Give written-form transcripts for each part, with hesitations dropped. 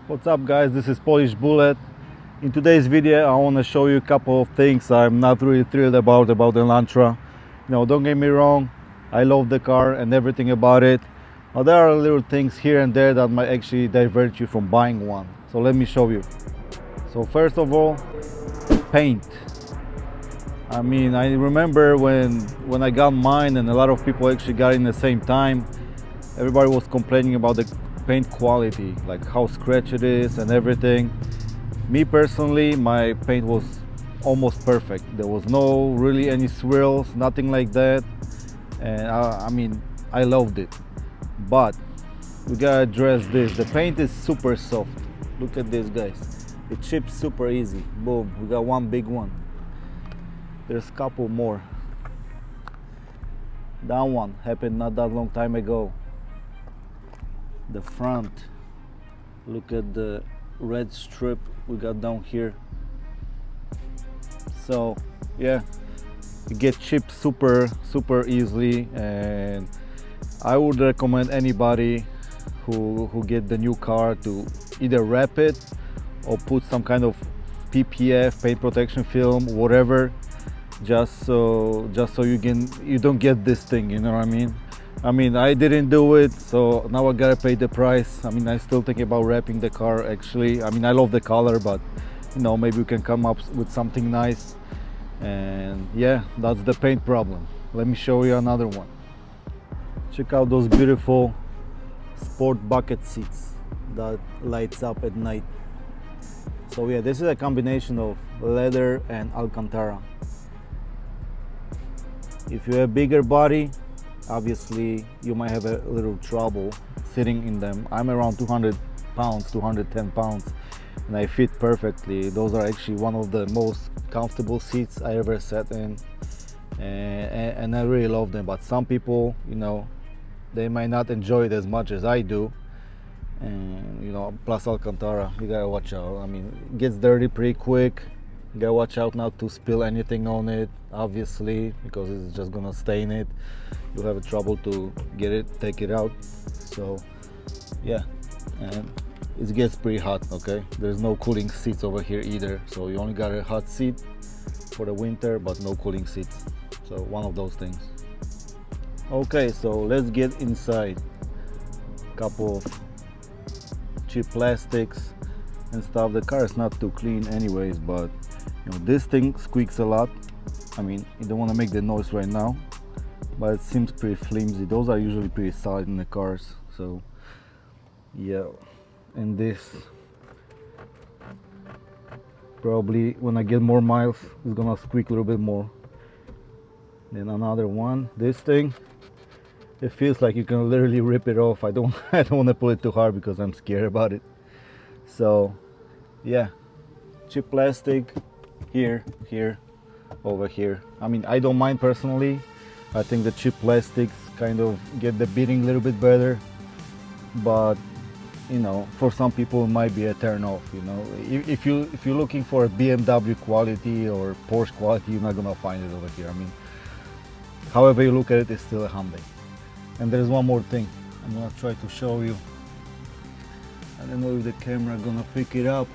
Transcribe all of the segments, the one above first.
What's up guys, this is Polish Bullitt. In today's video I want to show you a couple of things I'm not really thrilled about the Elantra. Don't get me wrong, I love the car and everything about it, but there are little things here and there that might actually divert you from buying one. So let me show you. So first of all, paint. I remember when I got mine and a lot of people actually got it in the same time, everybody was complaining about the paint quality, like how scratchy it is and everything. Me personally, my paint was almost perfect. There was no really any swirls, nothing like that. And I loved it. But we gotta address this. The paint is super soft. Look at this, guys. It chips super easy. Boom, we got one big one. There's a couple more. That one happened not that long time ago. The front, look at the red strip we got down here. So yeah, you get chipped super easily, and I would recommend anybody who get the new car to either wrap it or put some kind of PPF, paint protection film, whatever, just so you don't get this thing, you know what I mean? I didn't do it, so now I gotta pay the price. I still think about wrapping the car actually. I love the color, but maybe we can come up with something nice. And yeah, that's the paint problem. Let me show you another one. Check out those beautiful sport bucket seats that lights up at night. So yeah, this is a combination of leather and Alcantara. If you have bigger body, obviously you might have a little trouble sitting in them. I'm around 200 pounds, 210 pounds, and I fit perfectly. Those are actually one of the most comfortable seats I ever sat in, and I really love them. But some people, they might not enjoy it as much as I do. And plus Alcantara, you gotta watch out. It gets dirty pretty quick. You gotta watch out not to spill anything on it, obviously, because it's just gonna stain it. You'll have trouble to take it out. So yeah, and it gets pretty hot. Okay, there's no cooling seats over here either, so you only got a hot seat for the winter but no cooling seats. So one of those things. Okay, so let's get inside. Couple of cheap plastics and stuff. The car is not too clean anyways, but this thing squeaks a lot. You don't want to make the noise right now, but it seems pretty flimsy. Those are usually pretty solid in the cars. So yeah, and this probably when I get more miles is gonna squeak a little bit more. Then another one, this thing, it feels like you can literally rip it off. I don't want to pull it too hard because I'm scared about it. So yeah, cheap plastic here, over here. I don't mind personally. I think the cheap plastics kind of get the beating a little bit better, but for some people it might be a turn off. If you're looking for a BMW quality or Porsche quality, you're not gonna find it over here. However you look at it, it's still a Hyundai. And there's one more thing I'm gonna try to show you. I don't know if the camera gonna pick it up,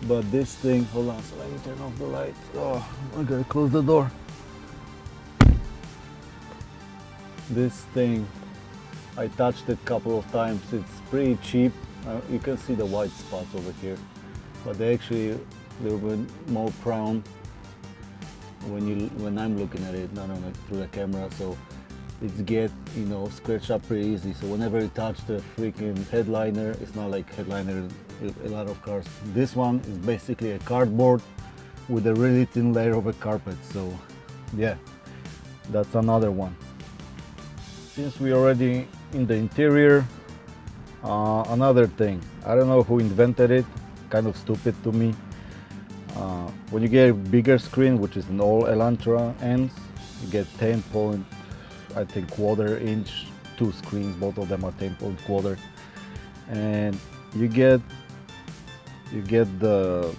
but this thing, hold on, so let me turn off the light. Oh, I gotta close the door. This thing, I touched it a couple of times. It's pretty cheap. You can see the white spots over here, but they're actually a little bit more prone when I'm looking at it, not only through the camera. So it's get scratched up pretty easy. So whenever you touch the freaking headliner, it's not like headliner a lot of cars. This one is basically a cardboard with a really thin layer of a carpet. So yeah, that's another one. Since we're already in the interior, another thing, I don't know who invented it, kind of stupid to me. When you get a bigger screen, which is an all Elantra N's, you get 10.25 inch, two screens, both of them are 10.25, and you get the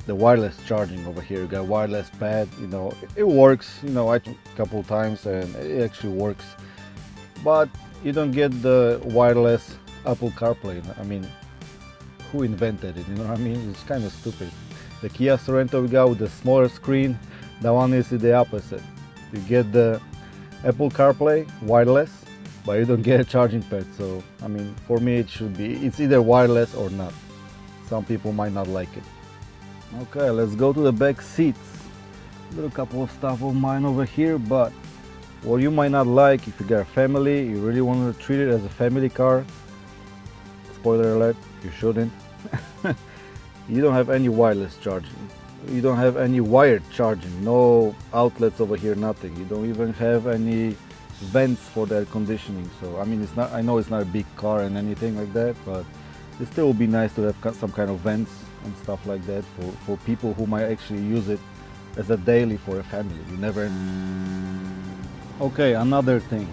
wireless charging over here. You got a wireless pad. It works. I tried a couple times and it actually works, but you don't get the wireless Apple CarPlay. who invented it, you know what I mean? It's kind of stupid. The Kia Sorento we got with the smaller screen, that one is the opposite. You get the Apple CarPlay wireless, but you don't get a charging pad. So I mean, for me it should be, it's either wireless or not. Some people might not like it. Okay, let's go to the back seats. Got a couple of stuff of mine over here, but what you might not like, if you got a family, you really want to treat it as a family car, spoiler alert, you shouldn't. You don't have any wireless charging. You don't have any wired charging, no outlets over here, nothing. You don't even have any vents for the air conditioning. So I mean, it's not, I know it's not a big car and anything like that, but it still would be nice to have some kind of vents and stuff like that for people who might actually use it as a daily for a family. You never. Okay, another thing,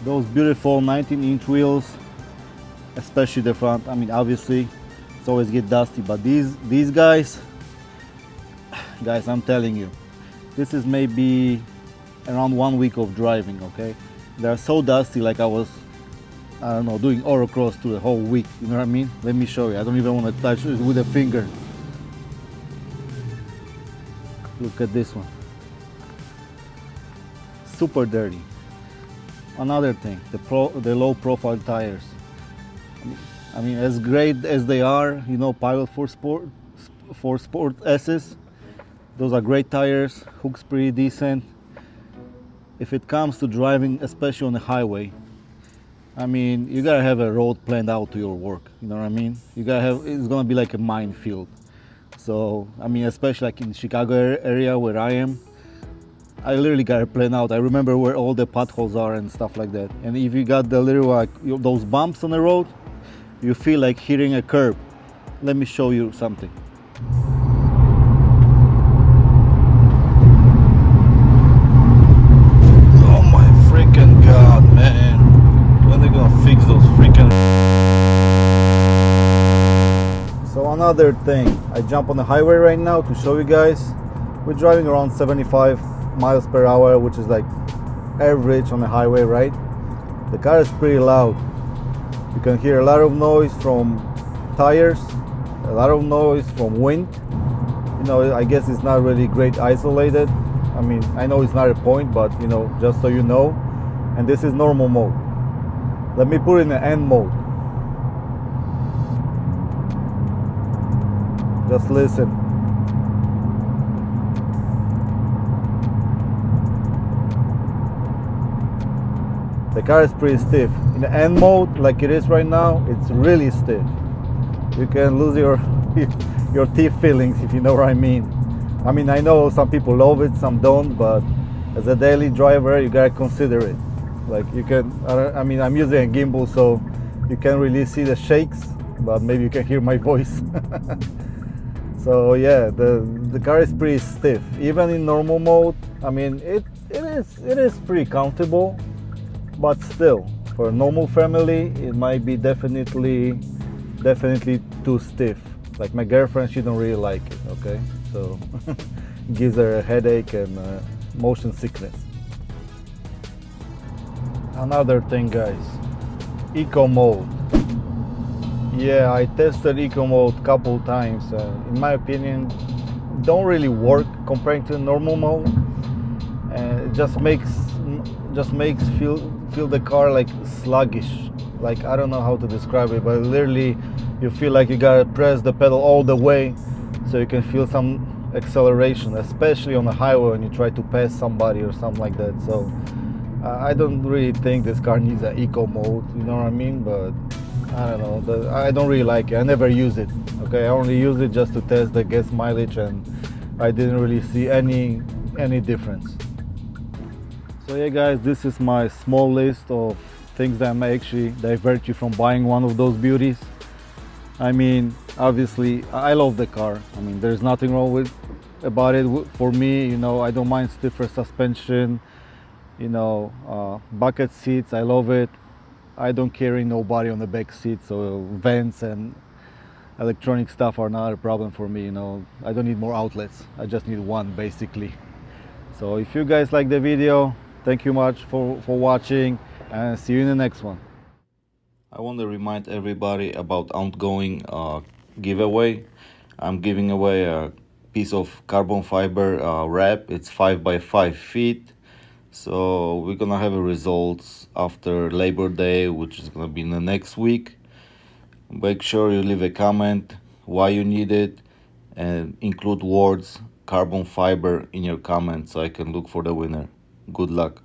those beautiful 19-inch wheels, especially the front. I mean, obviously it's always get dusty, but these guys, I'm telling you, this is maybe around 1 week of driving. Okay, they're so dusty, like I don't know, doing autocross through the whole week, you know what I mean? Let me show you. I don't even want to touch it with a finger. Look at this one, super dirty. Another thing, the low profile tires. I mean, as great as they are, you know, Pilot for Sport S's, those are great tires, hook's pretty decent. If it comes to driving, especially on the highway, I mean, you gotta have a road planned out to your work, you know what I mean? You gotta have, it's gonna be like a minefield. So, I mean, especially like in the Chicago area where I am, I literally gotta plan out. I remember where all the potholes are and stuff like that. And if you got the little, like, those bumps on the road, you feel like hitting a curb. Let me show you something. Oh my freaking God, man. When are they gonna fix those freaking... So another thing, I jump on the highway right now to show you guys. We're driving around 75 miles per hour, which is like average on the highway, right? The car is pretty loud. You can hear a lot of noise from tires, a lot of noise from wind. You know, I guess it's not really great isolated. I mean, I know it's not a point, but you know, just so you know. And this is normal mode. Let me put it in the N mode. Just listen. The car is pretty stiff. In the N mode, like it is right now, it's really stiff. You can lose your teeth feelings, if you know what I mean. I mean, I know some people love it, some don't, but as a daily driver, you gotta consider it. Like you can, I mean, I'm using a gimbal, so you can't really see the shakes, but maybe you can hear my voice. So yeah, the car is pretty stiff. Even in normal mode, I mean, it is pretty comfortable. But still, for a normal family, it might be definitely too stiff. Like my girlfriend, she don't really like it, okay? So it gives her a headache and motion sickness. Another thing, guys, eco mode. Yeah, I tested eco mode a couple times. In my opinion, don't really work comparing to normal mode. It just makes feel the car like sluggish. Like, I don't know how to describe it, but literally you feel like you gotta press the pedal all the way so you can feel some acceleration, especially on the highway when you try to pass somebody or something like that. So I don't really think this car needs an eco mode, you know what I mean? But I don't know, I don't really like it. I never use it. Okay, I only use it just to test the gas mileage, and I didn't really see any difference. So yeah, guys, this is my small list of things that may actually divert you from buying one of those beauties. I mean, obviously, I love the car. I mean, there's nothing wrong about it. For me, you know, I don't mind stiffer suspension, you know, bucket seats, I love it. I don't carry nobody on the back seat, so vents and electronic stuff are not a problem for me, you know. I don't need more outlets. I just need one, basically. So if you guys like the video, thank you much for watching, and see you in the next one. I want to remind everybody about outgoing giveaway. I'm giving away a piece of carbon fiber wrap. It's 5 by 5 feet. So we're gonna have a results after Labor Day, which is gonna be in the next week. Make sure you leave a comment why you need it and include words carbon fiber in your comment so I can look for the winner. Good luck.